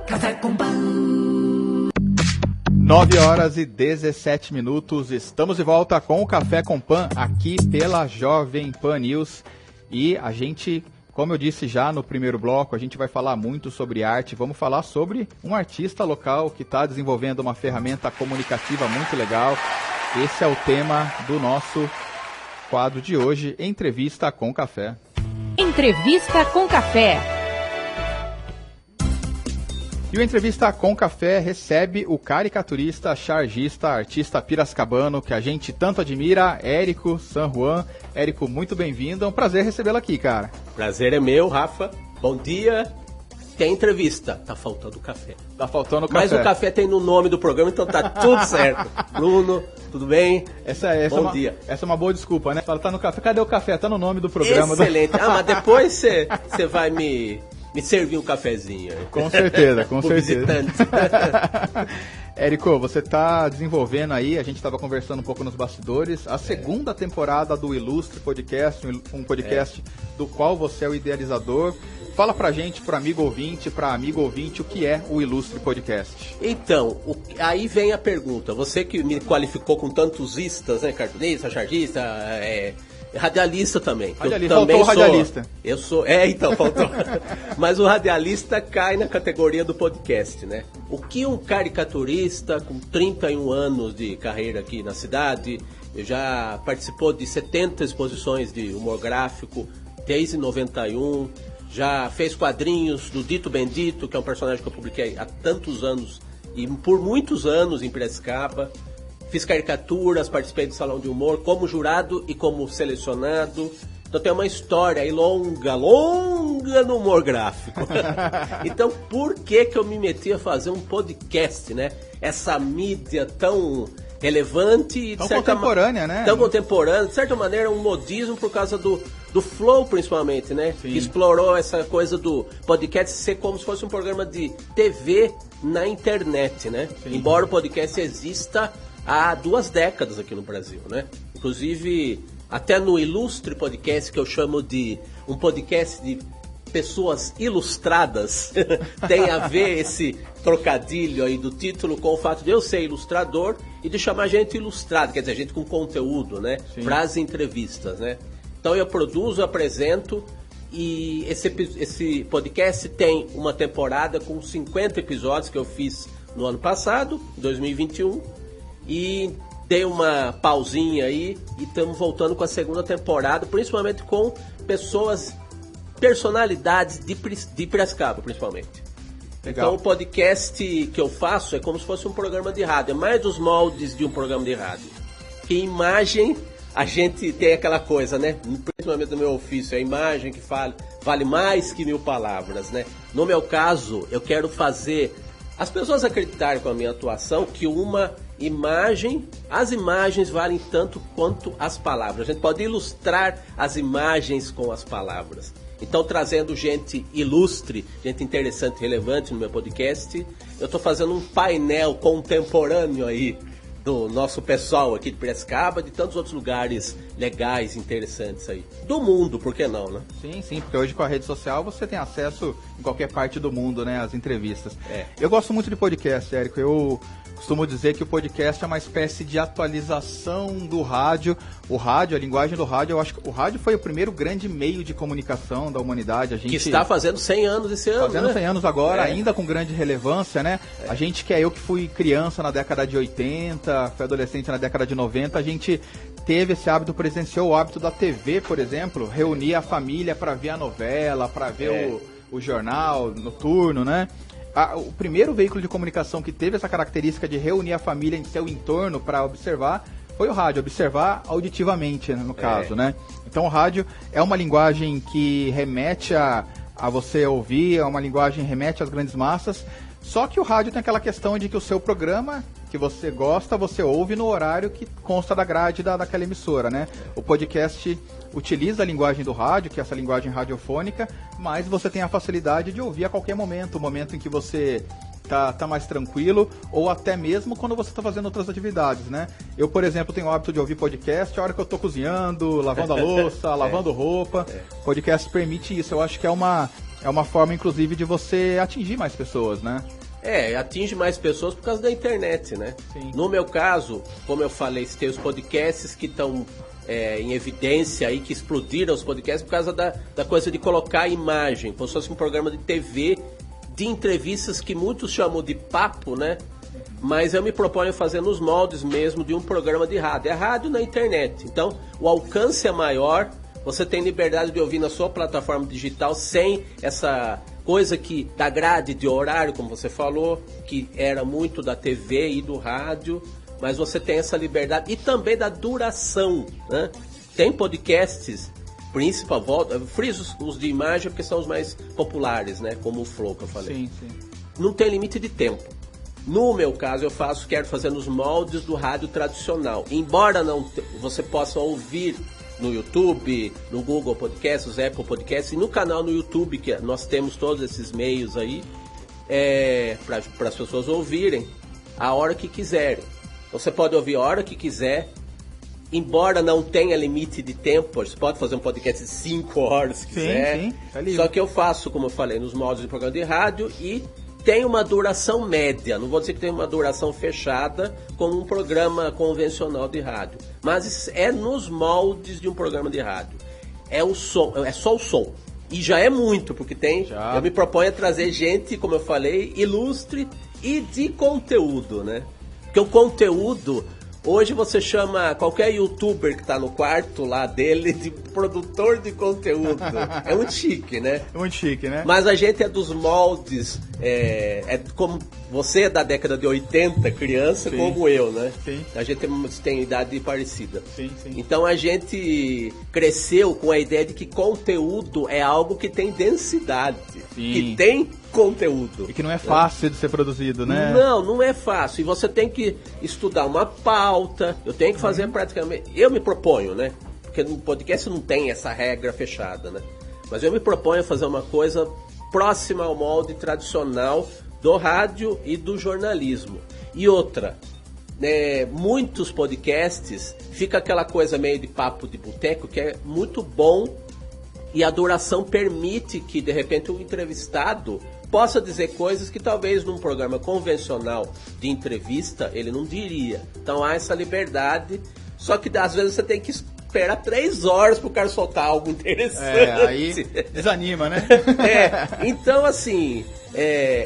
Café com Pan. 9h17, estamos de volta com o Café com Pan aqui pela Jovem Pan News e a gente, como eu disse já no primeiro bloco, a gente vai falar muito sobre arte, vamos falar sobre um artista local que está desenvolvendo uma ferramenta comunicativa muito legal. Esse é o tema do nosso quadro de hoje, Entrevista com Café. Entrevista com Café. E o Entrevista com Café recebe o caricaturista, chargista, artista piracicabano que a gente tanto admira, Érico San Juan. Érico, muito bem-vindo, é um prazer recebê-lo aqui, cara. Prazer é meu, Rafa. Bom dia. Tem entrevista, tá faltando café. Tá faltando café. Mas o café tem no nome do programa, então tá tudo certo. Bruno, tudo bem? Bom dia. Essa é uma boa desculpa, né? Fala, tá no café, cadê o café? Tá no nome do programa. Excelente. Mas depois você vai me servir um cafezinho. Com certeza, com certeza. Visitante. Érico, você está desenvolvendo aí, a gente estava conversando um pouco nos bastidores, a segunda temporada do Ilustre Podcast, um podcast do qual você é o idealizador. Fala pra gente, pro amigo ouvinte, o que é o Ilustre Podcast. Então, aí vem a pergunta. Você que me qualificou com tantos istas, né? Cartunista, chargista, radialista também. Radialista, faltou o radialista. Eu sou. Então, faltou. Mas o radialista cai na categoria do podcast, né? O que um caricaturista com 31 anos de carreira aqui na cidade, já participou de 70 exposições de humor gráfico, desde 91, já fez quadrinhos do Dito Bendito, que é um personagem que eu publiquei há tantos anos, e por muitos anos em Piracicaba. Fiz caricaturas, participei do Salão de Humor como jurado e como selecionado. Então tem uma história aí longa no humor gráfico. Então por que eu me meti a fazer um podcast, né? Essa mídia tão relevante e tão contemporânea, né? Tão contemporânea, de certa maneira um modismo por causa do Flow principalmente, né? Sim. Que explorou essa coisa do podcast ser como se fosse um programa de TV na internet, né? Sim. Embora o podcast exista há 2 décadas aqui no Brasil, né? Inclusive, até no Ilustre Podcast, que eu chamo de um podcast de pessoas ilustradas, tem a ver esse trocadilho aí do título com o fato de eu ser ilustrador e de chamar gente ilustrada, quer dizer, gente com conteúdo, né? Sim. Frases e entrevistas, né? Então eu produzo, apresento e esse podcast tem uma temporada com 50 episódios que eu fiz no ano passado, 2021, e dei uma pausinha aí e estamos voltando com a segunda temporada, principalmente com personalidades de Piracicaba, principalmente. Legal. Então o podcast que eu faço é como se fosse um programa de rádio, é mais dos moldes de um programa de rádio. Que imagem, a gente tem aquela coisa, né? Principalmente no meu ofício, a imagem que vale mais que 1000 palavras, né? No meu caso, eu quero fazer as pessoas acreditarem com a minha atuação que as imagens valem tanto quanto as palavras. A gente pode ilustrar as imagens com as palavras. Então, trazendo gente ilustre, gente interessante e relevante no meu podcast, eu estou fazendo um painel contemporâneo aí do nosso pessoal aqui de Piracicaba, de tantos outros lugares legais, interessantes aí. Do mundo, por que não, né? Sim, porque hoje com a rede social você tem acesso em qualquer parte do mundo, né, às entrevistas. É. Eu gosto muito de podcast, Érico. Eu costumo dizer que o podcast é uma espécie de atualização do rádio. O rádio, a linguagem do rádio, eu acho que o rádio foi o primeiro grande meio de comunicação da humanidade. Que está fazendo 100 anos esse ano, fazendo 100 anos agora, É. ainda com grande relevância, né? A gente eu que fui criança na década de 80, fui adolescente na década de 90, a gente teve esse hábito, presenciou o hábito da TV, por exemplo, reunir a família para ver a novela, para ver o jornal noturno, né? O primeiro veículo de comunicação que teve essa característica de reunir a família em seu entorno para observar foi o rádio, observar auditivamente, no caso, né? Então o rádio é uma linguagem que remete a você ouvir, é uma linguagem que remete às grandes massas, só que o rádio tem aquela questão de que o seu programa que você gosta, você ouve no horário que consta da grade daquela emissora, né? O podcast utiliza a linguagem do rádio, que é essa linguagem radiofônica, mas você tem a facilidade de ouvir a qualquer momento, o momento em que você tá mais tranquilo, ou até mesmo quando você está fazendo outras atividades, né? Eu, por exemplo, tenho o hábito de ouvir podcast a hora que eu estou cozinhando, lavando a louça, lavando roupa. Podcast permite isso. Eu acho que é uma É uma forma, inclusive, de você atingir mais pessoas, né? Atinge mais pessoas por causa da internet, né? Sim. No meu caso, como eu falei, tem os podcasts que estão em evidência aí, que explodiram os podcasts por causa da coisa de colocar a imagem, como se fosse um programa de TV, de entrevistas que muitos chamam de papo, né? Mas eu me proponho fazer nos moldes mesmo de um programa de rádio. É rádio na internet, então o alcance é maior, você tem liberdade de ouvir na sua plataforma digital sem essa coisa que da grade de horário, como você falou, que era muito da TV e do rádio, mas você tem essa liberdade e também da duração, né? Tem podcasts, friso os de imagem porque são os mais populares, né? Como o Flow que eu falei. Sim, sim. Não tem limite de tempo. No meu caso, quero fazer nos moldes do rádio tradicional. Embora você possa ouvir no YouTube, no Google Podcasts, no Apple Podcasts e no canal no YouTube, que nós temos todos esses meios aí, para as pessoas ouvirem a hora que quiserem. Você pode ouvir a hora que quiser, embora não tenha limite de tempo. Você pode fazer um podcast de 5 horas se quiser. Sim, tá livre. Só que eu faço, como eu falei, nos moldes de programa de rádio e tem uma duração média. Não vou dizer que tem uma duração fechada como um programa convencional de rádio, mas é nos moldes de um programa de rádio. É só o som. E já é muito, porque eu me proponho a trazer gente, como eu falei, ilustre e de conteúdo, né? Porque o conteúdo, hoje você chama qualquer youtuber que tá no quarto lá dele de produtor de conteúdo. É muito chique, né? É muito chique, né? Mas a gente é dos moldes, como você é da década de 80, criança, Sim. como eu, né? Sim. A gente tem idade parecida. Sim, sim. Então a gente cresceu com a ideia de que conteúdo é algo que tem densidade, Sim. que tem conteúdo. E que não é fácil de ser produzido, né? Não é fácil. E você tem que estudar uma pauta, eu tenho que fazer praticamente... Eu me proponho, né? Porque no podcast não tem essa regra fechada, né? Mas eu me proponho a fazer uma coisa próxima ao molde tradicional do rádio e do jornalismo. E outra, muitos podcasts, fica aquela coisa meio de papo de boteco, que é muito bom e a duração permite que, de repente, o entrevistado possa dizer coisas que talvez num programa convencional de entrevista ele não diria. Então há essa liberdade, só que às vezes você tem que esperar 3 horas pro cara soltar algo interessante. Aí desanima, né? Então assim,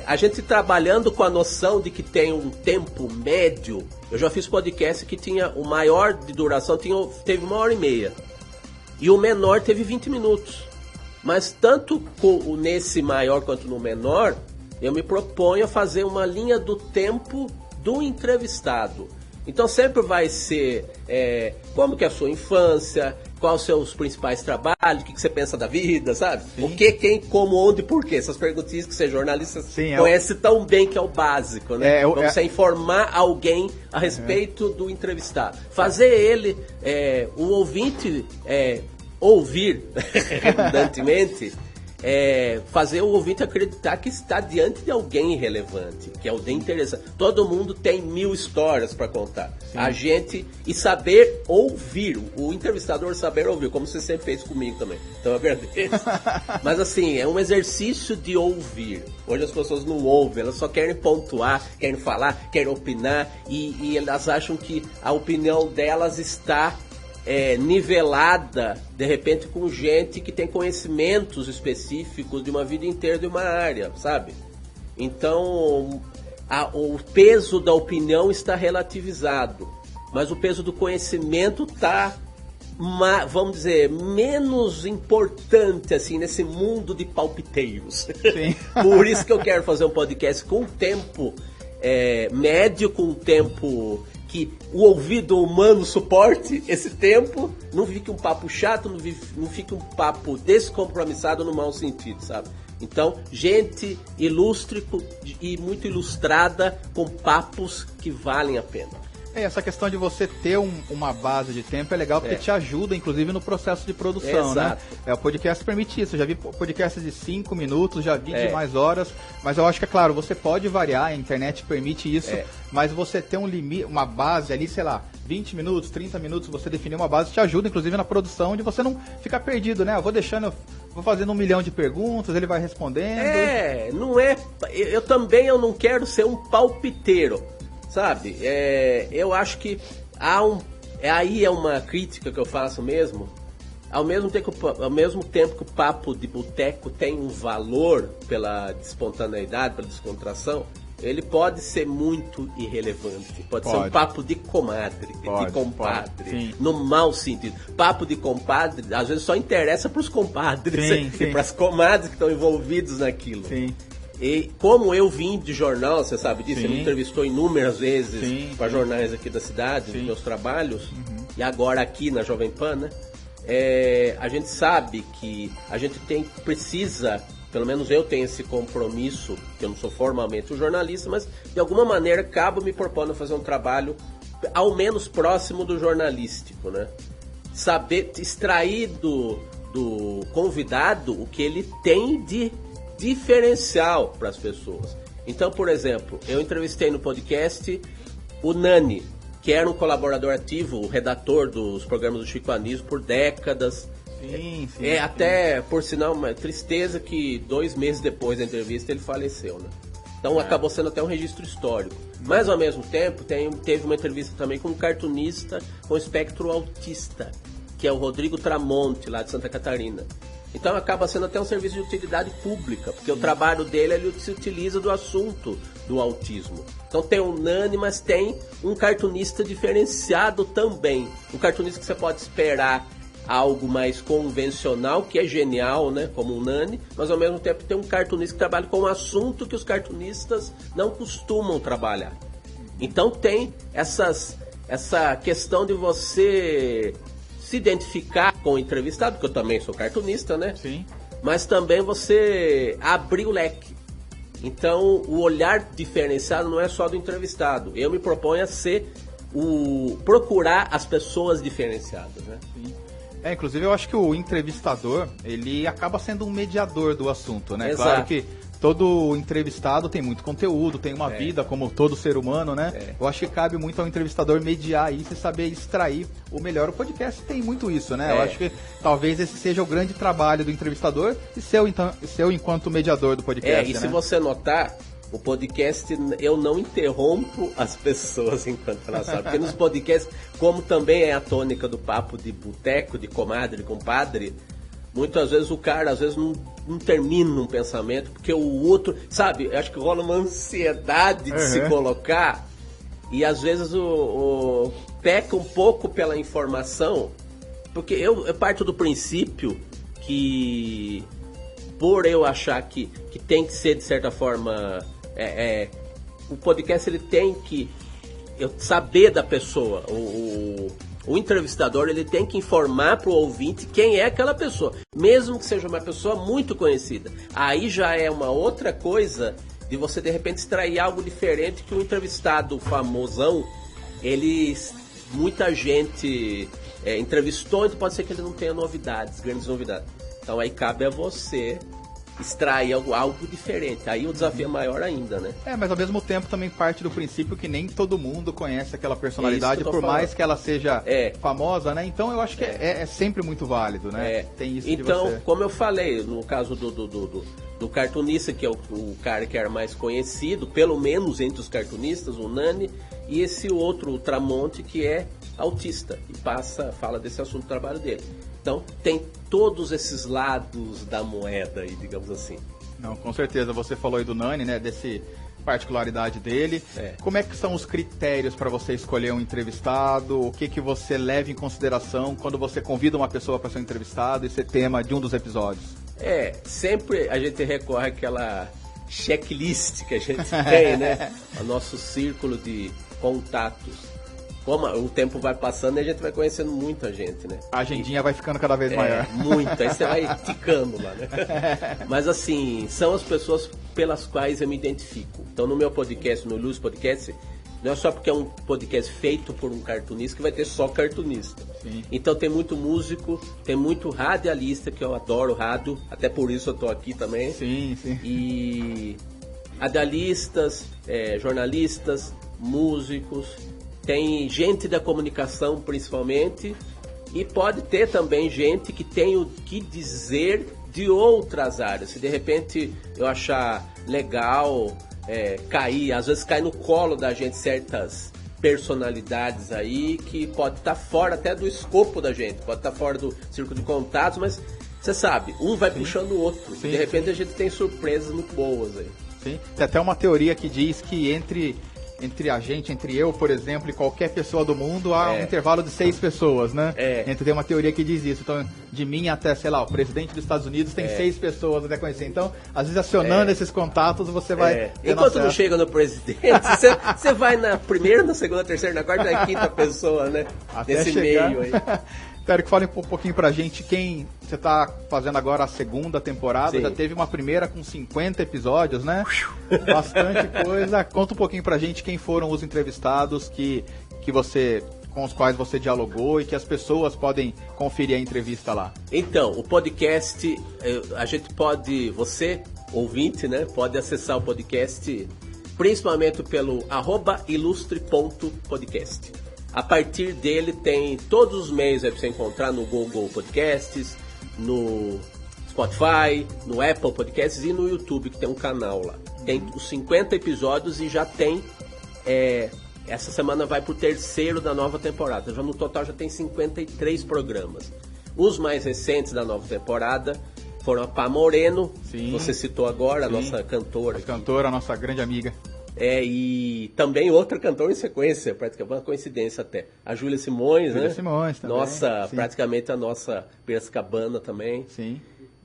a gente trabalhando com a noção de que tem um tempo médio. Eu já fiz podcast que tinha o maior de duração, teve 1h30. E o menor teve 20 minutos. Mas tanto nesse maior quanto no menor, eu me proponho a fazer uma linha do tempo do entrevistado. Então sempre vai ser como que é a sua infância, quais os seus principais trabalhos, o que você pensa da vida, sabe? Sim. O que, quem, como, onde, por quê? Essas perguntinhas que você jornalista conhece tão bem, que é o básico, né? Você informar alguém a respeito do entrevistado. Fazer ele, o ouvinte... ouvir, redundantemente, fazer o ouvinte acreditar que está diante de alguém relevante, que é alguém interessante. Todo mundo tem 1000 histórias para contar. Sim. A gente, e saber ouvir, o entrevistador saber ouvir, como você sempre fez comigo também. Então eu agradeço. Mas assim, é um exercício de ouvir. Hoje as pessoas não ouvem, elas só querem pontuar, querem falar, querem opinar, e elas acham que a opinião delas está... nivelada, de repente, com gente que tem conhecimentos específicos de uma vida inteira de uma área, sabe? Então, o peso da opinião está relativizado, mas o peso do conhecimento está, vamos dizer, menos importante, assim, nesse mundo de palpiteiros. Sim. Por isso que eu quero fazer um podcast com tempo médio, com tempo... que o ouvido humano suporte esse tempo, não fique um papo chato, não fique um papo descompromissado no mau sentido, sabe? Então, gente ilustre e muito ilustrada com papos que valem a pena. Essa questão de você ter uma base de tempo é legal porque te ajuda, inclusive, no processo de produção, exato, né? O podcast permite isso. Eu já vi podcasts de 5 minutos, já vi de mais horas, mas eu acho que, é claro, você pode variar, a internet permite isso, mas você ter um limite, uma base ali, sei lá, 20 minutos, 30 minutos, você definir uma base, te ajuda, inclusive, na produção, de você não ficar perdido, né? Eu vou deixando vou fazendo 1 milhão de perguntas, ele vai respondendo. Não é... Eu não quero ser um palpiteiro, sabe? Eu acho que aí é uma crítica que eu faço mesmo. Ao mesmo tempo que o papo de boteco tem um valor pela espontaneidade, pela descontração, ele pode ser muito irrelevante. Pode ser um papo de comadre, de compadre, no mau sentido. Papo de compadre, às vezes só interessa para os compadres e para as comadres que estão envolvidos naquilo. Sim. E como eu vim de jornal, você sabe disso, você me entrevistou inúmeras vezes para jornais aqui da cidade, nos meus trabalhos, e agora aqui na Jovem Pan, né? A gente sabe que a gente precisa, pelo menos eu tenho esse compromisso, que eu não sou formalmente um jornalista, mas de alguma maneira acabo me propondo a fazer um trabalho ao menos próximo do jornalístico, né? Saber extrair do convidado o que ele tem de diferencial para as pessoas. Então, por exemplo, eu entrevistei no podcast o Nani, que era um colaborador ativo, o redator dos programas do Chico Anísio por décadas. Até, por sinal, uma tristeza que 2 meses depois da entrevista ele faleceu, né? Então acabou sendo até um registro histórico. Mas, ao mesmo tempo, teve uma entrevista também com um cartunista com espectro autista, que é o Rodrigo Tramonte, lá de Santa Catarina. Então acaba sendo até um serviço de utilidade pública, porque o trabalho dele ele se utiliza do assunto do autismo. Então tem um Nani, mas tem um cartunista diferenciado também. Um cartunista que você pode esperar algo mais convencional, que é genial, né, como um Nani, mas ao mesmo tempo tem um cartunista que trabalha com um assunto que os cartunistas não costumam trabalhar. Então tem essa questão de você se identificar com o entrevistado, porque eu também sou cartunista, né? Sim. Mas também você abrir o leque. Então, o olhar diferenciado não é só do entrevistado. Eu me proponho a ser procurar as pessoas diferenciadas, né? Sim. Inclusive eu acho que o entrevistador, ele acaba sendo um mediador do assunto, né? Exato. Claro que todo entrevistado tem muito conteúdo, tem uma vida como todo ser humano, né? Eu acho que cabe muito ao entrevistador mediar isso e saber extrair o melhor. O podcast tem muito isso, né? Eu acho que talvez esse seja o grande trabalho do entrevistador e seu enquanto mediador do podcast, E se você notar, o podcast, eu não interrompo as pessoas enquanto elas falam. Porque nos podcasts, como também é a tônica do papo de boteco, de comadre, de compadre, muitas vezes o cara, às vezes, não termina um pensamento, porque o outro, sabe, eu acho que rola uma ansiedade de se colocar, e às vezes peca um pouco pela informação, porque eu parto do princípio que, por eu achar que tem que ser, de certa forma, o podcast ele tem que saber da pessoa, o entrevistador ele tem que informar para o ouvinte quem é aquela pessoa, mesmo que seja uma pessoa muito conhecida. Aí já é uma outra coisa de você de repente extrair algo diferente que o entrevistado famosão, muita gente entrevistou, então pode ser que ele não tenha grandes novidades. Então aí cabe a você extrair algo diferente. Aí o desafio é maior ainda, né? Mas ao mesmo tempo também parte do princípio que nem todo mundo conhece aquela personalidade, por mais que ela seja famosa, né? Então eu acho que é sempre muito válido, né? Tem isso então, de você. Como eu falei, no caso do cartunista, que é o cara que era mais conhecido, pelo menos entre os cartunistas, o Nani, e esse outro, o Tramonte, que é autista, e fala desse assunto do trabalho dele. Então, tem todos esses lados da moeda aí, digamos assim. Não, com certeza. Você falou aí do Nani, né? Dessa particularidade dele. Como é que são os critérios para você escolher um entrevistado? O que você leva em consideração quando você convida uma pessoa para ser entrevistado e ser tema de um dos episódios? Sempre a gente recorre àquela checklist que a gente tem, né? O nosso círculo de contatos. Como o tempo vai passando, a gente vai conhecendo muita gente, né? A agendinha vai ficando cada vez maior. Muito, aí você vai ticando lá, né? Mas assim, são as pessoas pelas quais eu me identifico. Então no meu podcast, no Luz Podcast, não é só porque é um podcast feito por um cartunista que vai ter só cartunista. Sim. Então tem muito músico, tem muito radialista, que eu adoro rádio, até por isso eu tô aqui também. Sim. E radialistas, jornalistas, músicos... Tem gente da comunicação, principalmente, e pode ter também gente que tem o que dizer de outras áreas. Se de repente eu achar legal às vezes cai no colo da gente certas personalidades aí que pode estar fora até do escopo da gente, pode estar fora do círculo de contatos, mas você sabe, um vai puxando o outro. Sim, de repente a gente tem surpresas muito boas aí. Sim. Tem até uma teoria que diz que entre a gente, entre eu, por exemplo, e qualquer pessoa do mundo, há um intervalo de 6 pessoas, né? Tem uma teoria que diz isso. Então, de mim até, sei lá, o presidente dos Estados Unidos tem 6 pessoas até conhecer. Então, às vezes, acionando esses contatos, você vai... Enquanto não chega no presidente, você vai na primeira, na segunda, na terceira, na quarta, na quinta pessoa, né? Até nesse chegar. meio aí. Quero que fale um pouquinho pra gente quem você tá fazendo agora a segunda temporada. Sim. Já teve uma primeira com 50 episódios, né? Bastante coisa. Conta um pouquinho pra gente quem foram os entrevistados com os quais você dialogou e que as pessoas podem conferir a entrevista lá. Então, o podcast, a gente pode, você, ouvinte, né? Pode acessar o podcast principalmente pelo @ilustre.podcast. A partir dele tem todos os meios aí pra você encontrar no Google Podcasts, no Spotify, no Apple Podcasts e no YouTube, que tem um canal lá. Tem os 50 episódios e já tem... essa semana vai pro 3º da nova temporada. Já no total já tem 53 programas. Os mais recentes da nova temporada foram a Pá Moreno, que você citou agora, a nossa cantora. A nossa grande amiga. E também outra cantora em sequência, praticamente uma coincidência até. A Júlia Simões, Júlia né? Simões também. Praticamente a nossa Piracicabana também. Sim.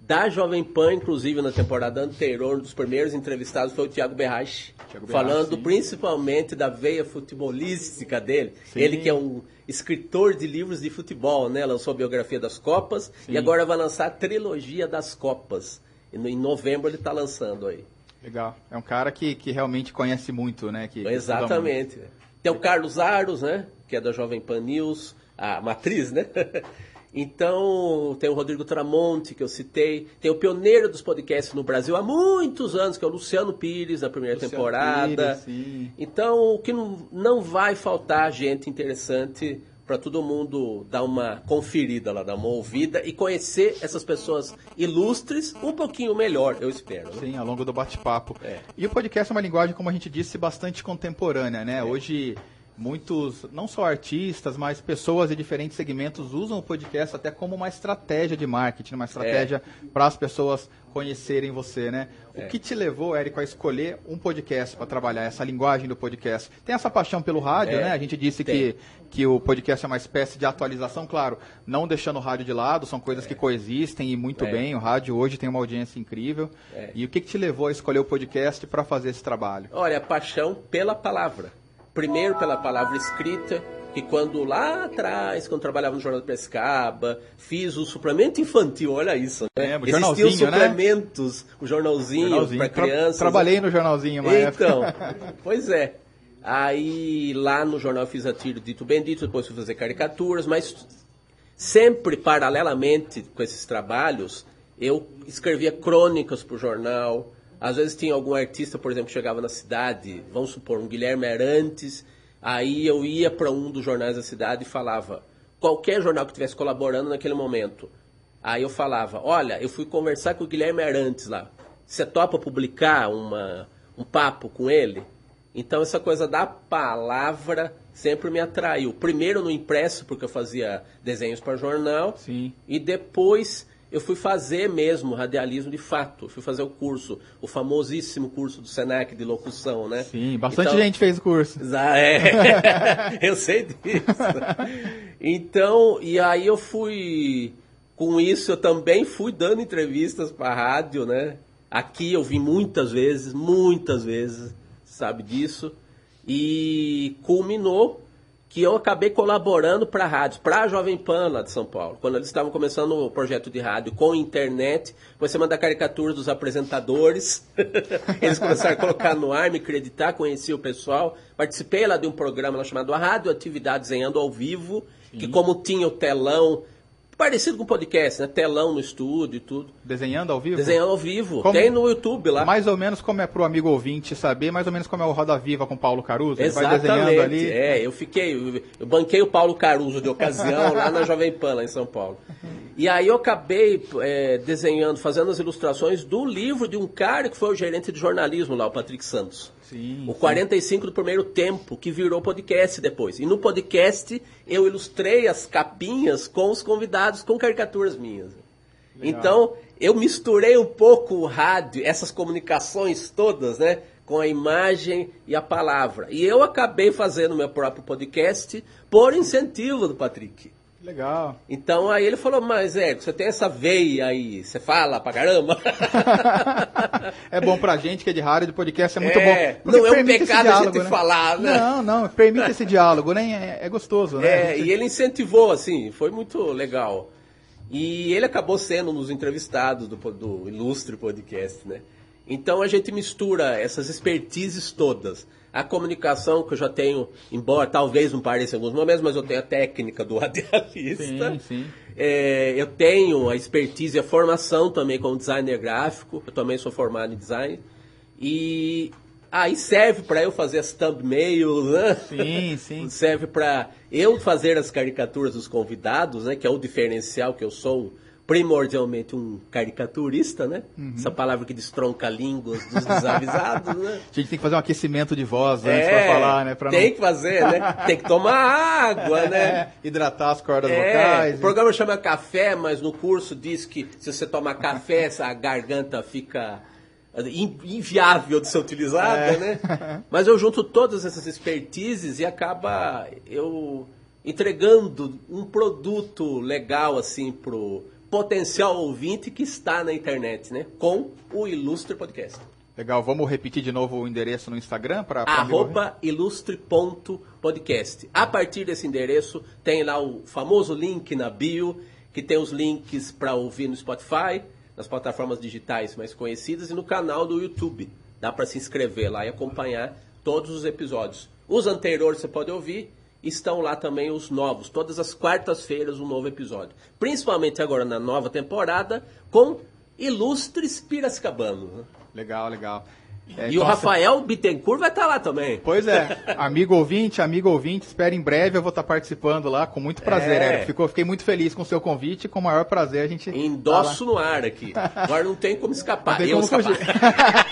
Da Jovem Pan, inclusive, na temporada anterior, um dos primeiros entrevistados foi o Thiago Berrache, falando principalmente da veia futebolística dele. Sim. Ele que é um escritor de livros de futebol, né? Lançou a biografia das Copas e agora vai lançar a trilogia das Copas. Em novembro ele está lançando aí. Legal. É um cara que realmente conhece muito, né? Exatamente. Tem o Carlos Aros, né? Que é da Jovem Pan News, a matriz, né? Então, tem o Rodrigo Tramonte, que eu citei. Tem o pioneiro dos podcasts no Brasil há muitos anos, que é o Luciano Pires, na primeira temporada. Pires, sim. Então, o que não vai faltar gente interessante para todo mundo dar uma conferida lá, dar uma ouvida e conhecer essas pessoas ilustres um pouquinho melhor, eu espero. Né? Sim, ao longo do bate-papo. E o podcast é uma linguagem, como a gente disse, bastante contemporânea, né? Hoje, muitos, não só artistas, mas pessoas de diferentes segmentos usam o podcast até como uma estratégia de marketing, uma estratégia para as pessoas conhecerem você, né? O que te levou, Érico, a escolher um podcast para trabalhar, essa linguagem do podcast? Tem essa paixão pelo rádio, né? A gente disse que o podcast é uma espécie de atualização, claro, não deixando o rádio de lado, são coisas que coexistem e muito bem. O rádio hoje tem uma audiência incrível. E o que te levou a escolher o podcast para fazer esse trabalho? Olha, a paixão pela palavra. Primeiro pela palavra escrita, que quando lá atrás, quando trabalhava no Jornal de Piracicaba, fiz o suplemento infantil, olha isso, né? Existiam suplementos, né? O jornalzinho para crianças. Trabalhei no jornalzinho, mas então, pois é. Aí lá no jornal eu fiz a tiro Dito Bendito, depois fui fazer caricaturas, mas sempre paralelamente com esses trabalhos, eu escrevia crônicas para o jornal. Às vezes tinha algum artista, por exemplo, que chegava na cidade, vamos supor, um Guilherme Arantes, aí eu ia para um dos jornais da cidade e falava, qualquer jornal que estivesse colaborando naquele momento, aí eu falava, olha, eu fui conversar com o Guilherme Arantes lá, você topa publicar um papo com ele? Então essa coisa da palavra sempre me atraiu. Primeiro no impresso, porque eu fazia desenhos para jornal, e depois... eu fui fazer mesmo radialismo de fato. Eu fui fazer o curso, o famosíssimo curso do Senac de locução, né? Sim, bastante gente fez o curso. Eu sei disso. Então, e aí eu fui... com isso, eu também fui dando entrevistas para a rádio, né? Aqui eu vim muitas vezes, sabe disso. E culminou... que eu acabei colaborando para a rádio, para a Jovem Pan lá de São Paulo. Quando eles estavam começando o projeto de rádio com internet, comecei a mandar caricaturas dos apresentadores. Eles começaram a colocar no ar, me acreditar, conheci o pessoal. Participei lá de um programa lá chamado A Radioatividade Desenhando ao Vivo, que como tinha o telão, parecido com podcast, né? Telão no estúdio e tudo. Desenhando ao vivo? Desenhando ao vivo. Tem no YouTube lá. Mais ou menos como é pro amigo ouvinte saber, mais ou menos como é o Roda Viva com o Paulo Caruso. Exatamente. Ele vai desenhando ali. Eu banquei o Paulo Caruso de ocasião lá na Jovem Pan, lá em São Paulo. E aí eu acabei desenhando, fazendo as ilustrações do livro de um cara que foi o gerente de jornalismo lá, o Patrick Santos. Sim, o 45 do Primeiro Tempo, que virou podcast depois. E no podcast eu ilustrei as capinhas com os convidados, com caricaturas minhas. Legal. Então eu misturei um pouco o rádio, essas comunicações todas, né? Com a imagem e a palavra. E eu acabei fazendo meu próprio podcast por incentivo do Patrick. Legal. Então aí ele falou, mas Érico, você tem essa veia aí, você fala pra caramba. É bom pra gente que é de rádio, de podcast, é muito bom. Não é um pecado diálogo, a gente falar, né? Não, permite esse diálogo, né? É gostoso, né? E ele incentivou, assim, foi muito legal. E ele acabou sendo um dos entrevistados do Ilustre Podcast, né? Então a gente mistura essas expertises todas. A comunicação que eu já tenho, embora talvez não pareça em alguns momentos, mas eu tenho a técnica do radialista. Sim. Eu tenho a expertise e a formação também como designer gráfico. Eu também sou formado em design. E aí serve para eu fazer as thumbnails, né? Sim. Serve para eu fazer as caricaturas dos convidados, né? Que é o diferencial, que eu sou primordialmente um caricaturista, né? Uhum. Essa palavra que destronca línguas dos desavisados, né? A gente tem que fazer um aquecimento de voz antes pra falar, né? Tem que fazer, né? Tem que tomar água, né? Hidratar as cordas vocais. O programa chama Café, mas no curso diz que se você tomar café, a garganta fica inviável de ser utilizada, né? Mas eu junto todas essas expertises e acaba eu entregando um produto legal, assim, pro potencial ouvinte que está na internet, né? Com o Ilustre Podcast. Legal, vamos repetir de novo o endereço no Instagram para @ilustre.podcast. A partir desse endereço tem lá o famoso link na bio, que tem os links para ouvir no Spotify, nas plataformas digitais mais conhecidas e no canal do YouTube. Dá para se inscrever lá e acompanhar todos os episódios. Os anteriores você pode ouvir. Estão lá também os novos, todas as quartas-feiras um novo episódio. Principalmente agora na nova temporada, com ilustres piracicabanos. Né? Legal. E o Rafael Bittencourt vai estar lá também. Pois é, amigo ouvinte, espero em breve eu vou estar participando lá com muito prazer, Érico. Fiquei muito feliz com o seu convite, com o maior prazer a gente... Endosso no ar aqui. Agora não tem como escapar. Não tem como fugir.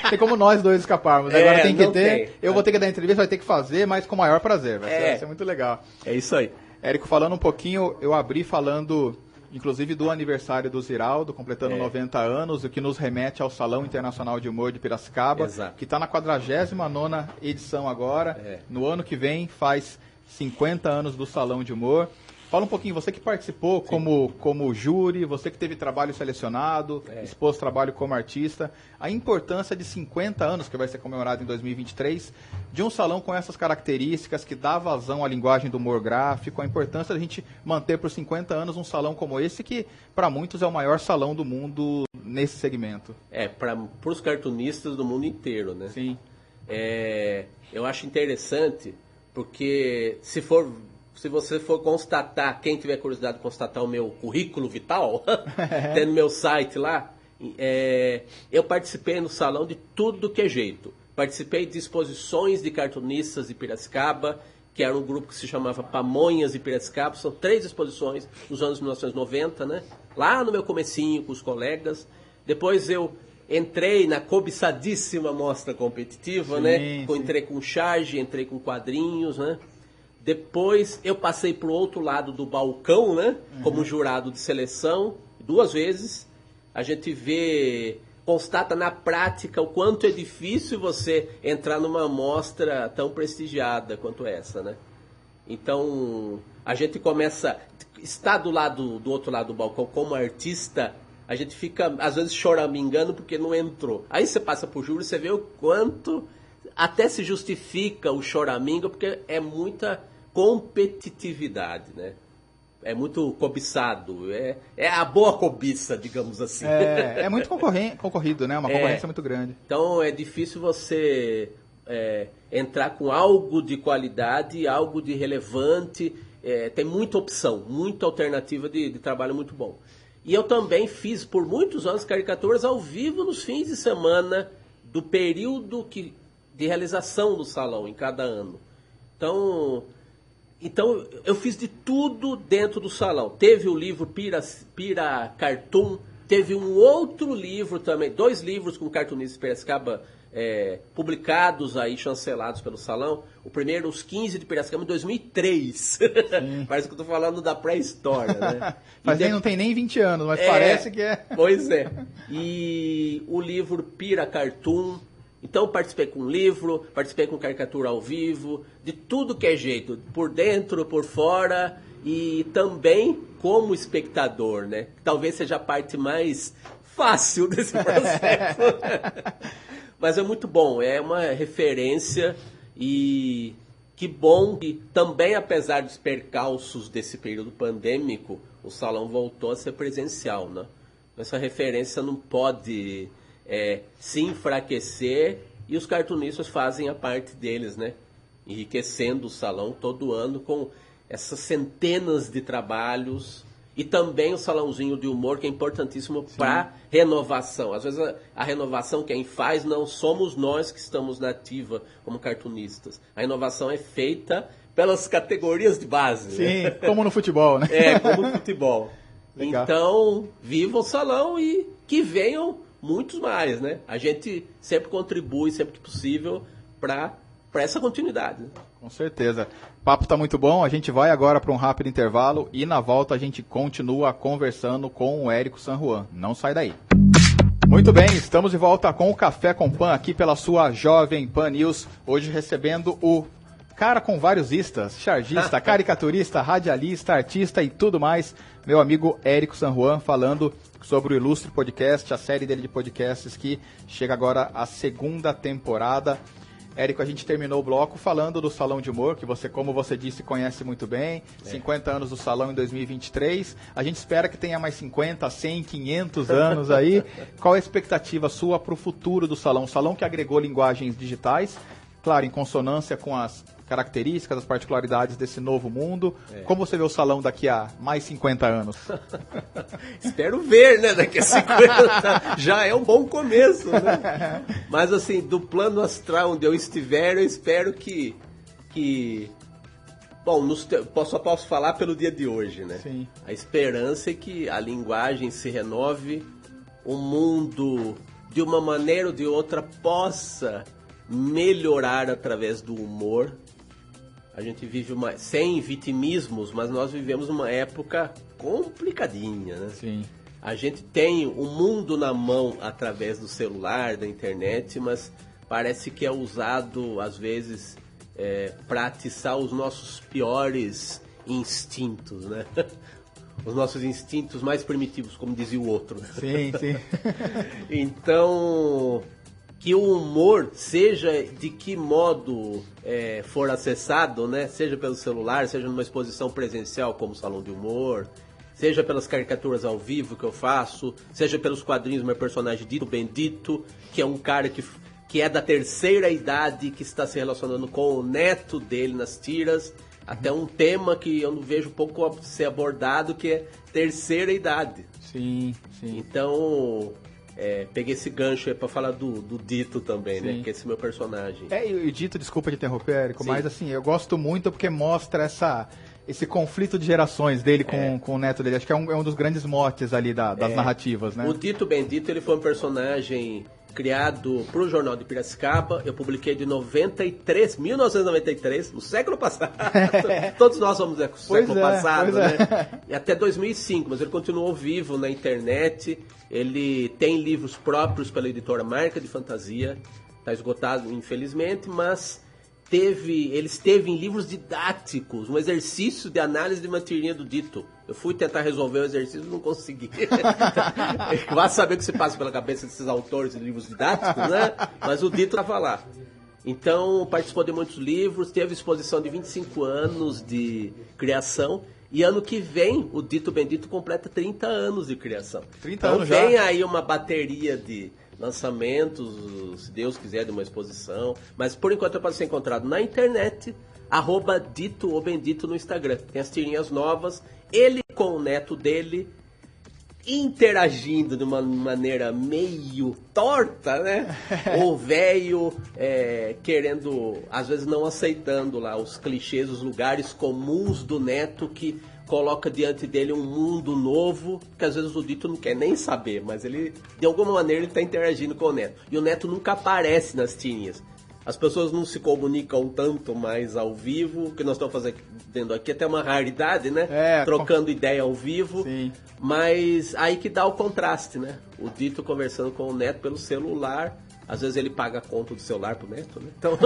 Tem como nós dois escaparmos. Agora tem que ter, eu vou ter que dar entrevista, vai ter que fazer, mas com o maior prazer. Vai ser muito legal. É isso aí. Érico, falando um pouquinho, eu abri falando... inclusive do aniversário do Ziraldo, completando 90 anos, o que nos remete ao Salão Internacional de Humor de Piracicaba, que está na 49ª edição agora. No ano que vem faz 50 anos do Salão de Humor. Fala um pouquinho, você que participou como júri, você que teve trabalho selecionado, expôs trabalho como artista, a importância de 50 anos, que vai ser comemorado em 2023, de um salão com essas características, que dá vazão à linguagem do humor gráfico, a importância da gente manter por 50 anos um salão como esse, que para muitos é o maior salão do mundo nesse segmento. Para os cartunistas do mundo inteiro, né? Sim. Eu acho interessante, porque se você for constatar, quem tiver curiosidade de constatar o meu currículo vital, tem no meu site lá, eu participei no salão de tudo que é jeito. Participei de exposições de cartunistas de Piracicaba, que era um grupo que se chamava Pamonhas de Piracicaba. São 3 exposições nos anos 1990, né? Lá no meu comecinho com os colegas. Depois eu entrei na cobiçadíssima mostra competitiva, né? Entrei com charge, entrei com quadrinhos, né? Depois eu passei para o outro lado do balcão, né? Como jurado de seleção, 2 vezes. A gente constata na prática o quanto é difícil você entrar numa mostra tão prestigiada quanto essa, né? Então, a gente começa... Estar do outro lado do balcão como artista, a gente fica, às vezes, choramingando porque não entrou. Aí você passa pro júri e você vê o quanto até se justifica o choramingo, porque é muita competitividade, né? É muito cobiçado, é a boa cobiça, digamos assim. É muito concorrido, né? Uma concorrência muito grande. Então é difícil você entrar com algo de qualidade, algo de relevante. Tem muita opção, muita alternativa de trabalho muito bom. E eu também fiz por muitos anos caricaturas ao vivo nos fins de semana do período de realização do salão em cada ano. Então, Então, eu fiz de tudo dentro do salão. Teve o livro Pira Cartoon, teve um outro livro também, 2 livros com cartunistas de Piracicaba publicados aí, chancelados pelo salão. O primeiro, Os 15 de Piracicaba, em 2003. Parece que eu tô falando da pré-história, né? Mas não tem nem 20 anos, mas parece que é. Pois é. E o livro Pira Cartoon. Então participei com livro, participei com caricatura ao vivo, de tudo que é jeito, por dentro, por fora e também como espectador, né? Talvez seja a parte mais fácil desse processo. Mas é muito bom, é uma referência e que bom que também, apesar dos percalços desse período pandêmico, o salão voltou a ser presencial, né? Essa referência não pode se enfraquecer e os cartunistas fazem a parte deles, né? Enriquecendo o salão todo ano com essas centenas de trabalhos. E também o salãozinho de humor, que é importantíssimo para renovação. Às vezes a renovação quem faz não somos nós que estamos na ativa como cartunistas. A renovação é feita pelas categorias de base. Sim, né? Como no futebol, né? Como no futebol. Legal. Então, viva o salão e que venham muitos mais, né? A gente sempre contribui, sempre que possível, para essa continuidade. Com certeza. O papo está muito bom, a gente vai agora para um rápido intervalo e na volta a gente continua conversando com o Érico San Juan. Não sai daí. Muito bem, estamos de volta com o Café com Pan aqui pela sua Jovem Pan News. Hoje recebendo o cara com vários istas, chargista, caricaturista, radialista, artista e tudo mais, meu amigo Érico San Juan, falando sobre o Ilustre Podcast, a série dele de podcasts que chega agora à 2ª temporada. Érico, a gente terminou o bloco falando do Salão de Humor, que você, como você disse, conhece muito bem. 50 anos do Salão em 2023. A gente espera que tenha mais 50, 100, 500 anos aí. Qual é a expectativa sua para o futuro do Salão? Um salão que agregou linguagens digitais, claro, em consonância com as características, as particularidades desse novo mundo. Como você vê o salão daqui a mais 50 anos? Espero ver, né? Daqui a 50 já é um bom começo, né? Mas assim, do plano astral onde eu estiver, eu espero que... Bom, só posso falar pelo dia de hoje, né? Sim. A esperança é que a linguagem se renove, o mundo, de uma maneira ou de outra, possa melhorar através do humor. A gente vive sem vitimismos, mas nós vivemos uma época complicadinha, né? Sim. A gente tem o mundo na mão através do celular, da internet, mas parece que é usado, às vezes, para atiçar os nossos piores instintos, né? Os nossos instintos mais primitivos, como dizia o outro. Sim, sim. Então, que o humor, seja de que modo for acessado, né? Seja pelo celular, seja numa exposição presencial como o Salão de Humor, seja pelas caricaturas ao vivo que eu faço, seja pelos quadrinhos do meu personagem Dito Bendito, que é um cara que é da 3ª idade, que está se relacionando com o neto dele nas tiras, até um tema que eu não vejo pouco ser abordado, que é 3ª idade. Sim, sim. Então... peguei esse gancho aí pra falar do Dito também, Sim. né? Que é esse meu personagem. E Dito, desculpa te interromper, Érico, Sim. mas assim, eu gosto muito porque mostra esse conflito de gerações dele com o neto dele. Acho que é um dos grandes motes ali das narrativas, né? O Dito Bendito, ele foi um personagem criado pro Jornal de Piracicaba. Eu publiquei de 1993, no século passado. Todos nós somos do século passado, né? E até 2005, mas ele continuou vivo na internet. Ele tem livros próprios pela editora Marca de Fantasia. Está esgotado, infelizmente, mas ele esteve em livros didáticos, um exercício de análise de uma tirinha do Dito. Eu fui tentar resolver o exercício e não consegui. Vai saber o que se passa pela cabeça desses autores de livros didáticos, né? Mas o Dito estava lá. Então, participou de muitos livros, teve exposição de 25 anos de criação. E ano que vem, o Dito Bendito completa 30 anos de criação. 30 então anos já? Vem aí uma bateria de lançamentos, se Deus quiser, de uma exposição. Mas por enquanto pode ser encontrado na internet, @Dito ou Bendito no Instagram. Tem as tirinhas novas, ele com o neto dele, interagindo de uma maneira meio torta, né? O velho querendo, às vezes não aceitando lá os clichês, os lugares comuns do neto que coloca diante dele um mundo novo, que às vezes o Dito não quer nem saber, mas ele, de alguma maneira, ele está interagindo com o neto. E o neto nunca aparece nas tirinhas. As pessoas não se comunicam tanto mais ao vivo, o que nós estamos fazendo aqui é até uma raridade, né? Trocando ideia ao vivo. Sim. Mas aí que dá o contraste, né? O Dito conversando com o neto pelo celular. Às vezes ele paga a conta do celular pro neto, né? Então,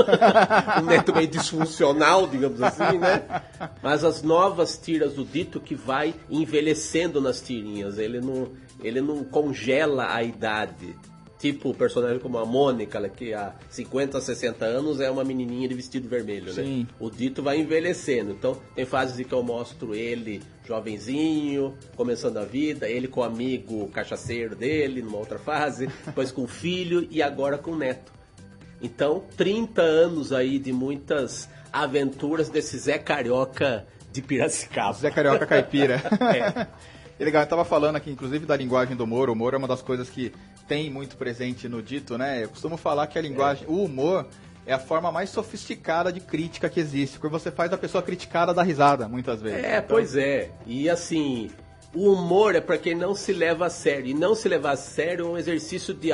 um neto meio disfuncional, digamos assim, né? Mas as novas tiras do Dito que vai envelhecendo nas tirinhas. Ele não congela a idade. Tipo o personagem como a Mônica, que há 50, 60 anos é uma menininha de vestido vermelho, né? Sim. O Dito vai envelhecendo. Então, tem fases em que eu mostro ele jovenzinho, começando a vida, ele com o amigo cachaceiro dele, numa outra fase, depois com o filho e agora com o neto. Então, 30 anos aí de muitas aventuras desse Zé Carioca de Piracicaba. Zé Carioca caipira. É legal, eu estava falando aqui, inclusive, da linguagem do humor. O humor é uma das coisas que tem muito presente no Dito, né? Eu costumo falar que a linguagem, o humor é a forma mais sofisticada de crítica que existe, porque você faz a pessoa criticada dar risada, muitas vezes. Então... Pois é. E assim, o humor é para quem não se leva a sério. E não se levar a sério é um exercício de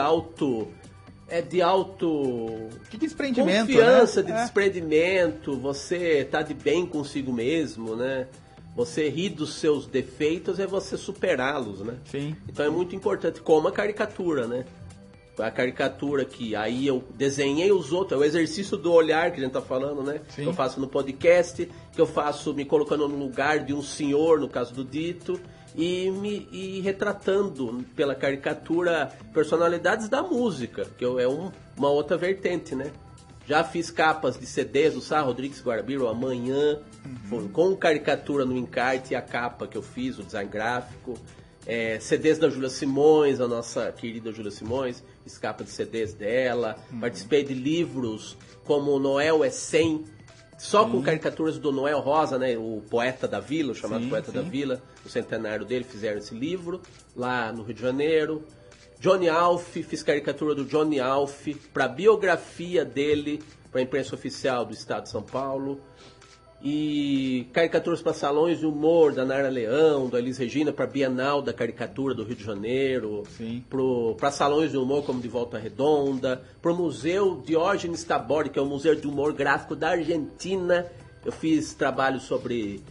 de desprendimento, confiança, né? De desprendimento. Você tá de bem consigo mesmo, né? Você rir dos seus defeitos é você superá-los, né? Sim. Então é muito importante, como a caricatura, né? A caricatura que aí eu desenhei os outros, é o exercício do olhar que a gente tá falando, né? Sim. Que eu faço no podcast, que eu faço me colocando no lugar de um senhor, no caso do Dito, e retratando pela caricatura personalidades da música, que é uma outra vertente, né? Já fiz capas de CDs do Sá Rodrigues Guarabira, Amanhã, com caricatura no encarte e a capa que eu fiz, o design gráfico. CDs da Júlia Simões, a nossa querida Júlia Simões, fiz capa de CDs dela. Participei de livros como Noel é 100, só com caricaturas do Noel Rosa, né, o poeta da vila, o chamado poeta da vila, o centenário dele, fizeram esse livro lá no Rio de Janeiro. Johnny Alf, fiz caricatura do Johnny Alf para a biografia dele, para a imprensa oficial do estado de São Paulo. E caricaturas para salões de humor da Nara Leão, da Elis Regina, para a Bienal da Caricatura do Rio de Janeiro. Para salões de humor como de Volta Redonda, para o Museu Diógenes Tabori, que é o museu de humor gráfico da Argentina. Eu fiz trabalhos sobre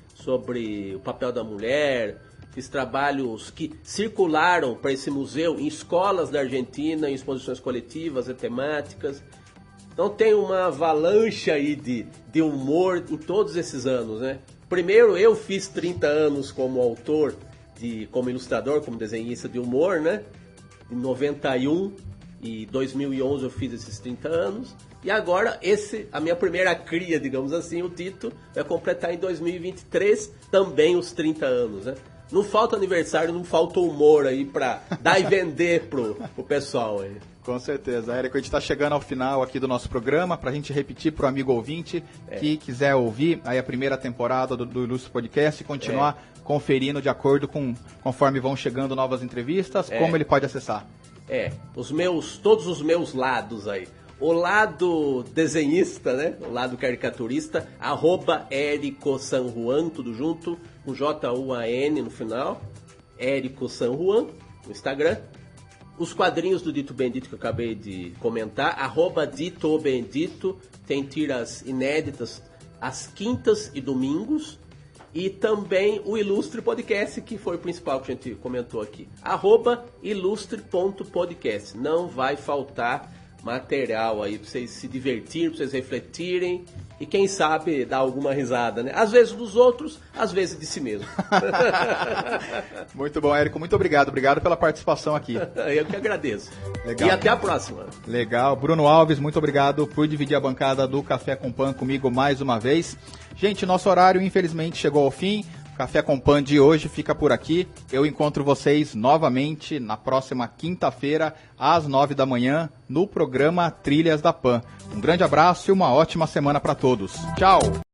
o papel da mulher. Fiz trabalhos que circularam para esse museu em escolas da Argentina, em exposições coletivas e temáticas. Então tem uma avalanche aí de humor em todos esses anos, né? Primeiro eu fiz 30 anos como autor, como ilustrador, como desenhista de humor, né? Em 91 e 2011 eu fiz esses 30 anos. E agora a minha primeira cria, digamos assim, o Dito, vai completar em 2023 também os 30 anos, né? Não falta aniversário, não falta humor aí pra dar e vender pro pessoal aí. Com certeza, Érico, a gente tá chegando ao final aqui do nosso programa, pra gente repetir pro amigo ouvinte que quiser ouvir aí a primeira temporada do Ilustre Podcast e continuar conferindo de acordo conforme vão chegando novas entrevistas, como ele pode acessar? Todos os meus lados aí. O lado desenhista, né? O lado caricaturista, @Érico San Juan, tudo junto, com Juan no final. Érico San Juan, no Instagram. Os quadrinhos do Dito Bendito que eu acabei de comentar, @Dito Bendito, tem tiras inéditas às quintas e domingos. E também o Ilustre Podcast, que foi o principal que a gente comentou aqui. @ilustre.podcast. Não vai faltar material aí pra vocês se divertirem, pra vocês refletirem e quem sabe dar alguma risada, né? Às vezes dos outros, às vezes de si mesmo. Muito bom, Érico, muito obrigado. Obrigado pela participação aqui. Eu que agradeço. Legal. E até a próxima. Legal. Bruno Alves, muito obrigado por dividir a bancada do Café com Pan comigo mais uma vez. Gente, nosso horário infelizmente chegou ao fim. Café com Pan de hoje fica por aqui. Eu encontro vocês novamente na próxima quinta-feira, às 9 da manhã, no programa Trilhas da Pan. Um grande abraço e uma ótima semana para todos. Tchau!